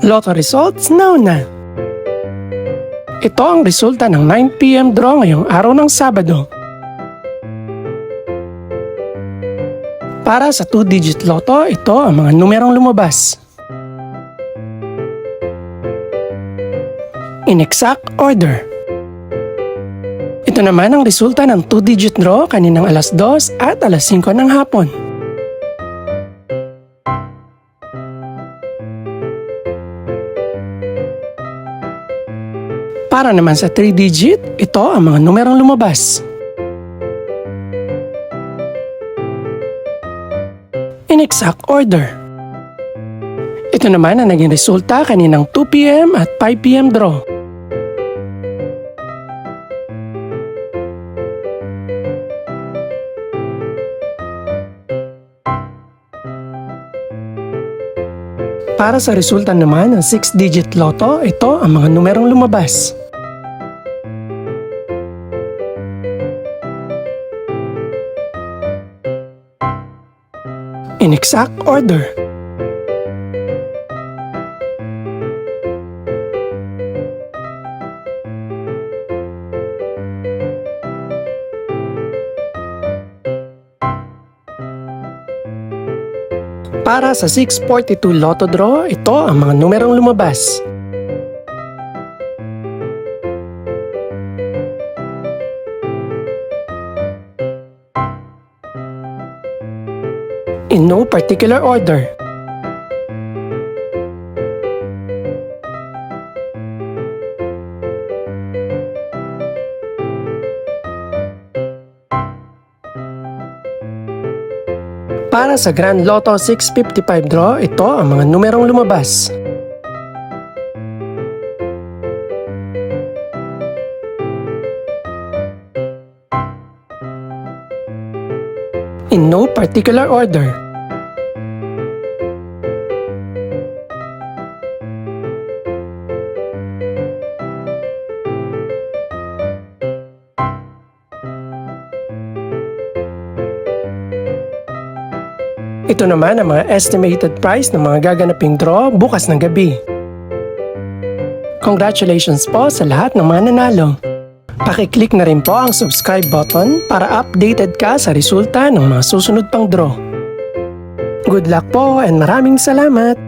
Lotto results now na. Ito ang resulta ng 9 PM draw ngayong araw ng Sabado. Para sa 2-digit Lotto, ito ang mga numerong lumabas. In exact order. Ito naman ang resulta ng 2-digit draw kaninang alas 2 at alas 5 ng hapon. Para naman sa 3-digit, ito ang mga numerong lumabas. In exact order. Ito naman ang naging resulta kaninang 2 PM at 5 PM draw. Para sa resulta naman ng 6-digit Lotto, ito ang mga numerong lumabas. In exact order. Para sa 642 Lotto draw, ito ang mga numerong lumabas. In no particular order. Para sa Grand Lotto 655 draw, ito ang mga numerong lumabas. In no particular order. Ito naman ang mga estimated price ng mga gaganaping draw bukas ng gabi. Congratulations po sa lahat ng mga nanalo. Pakiclick na rin po ang subscribe button para updated ka sa resulta ng mga susunod pang draw. Good luck po and maraming salamat!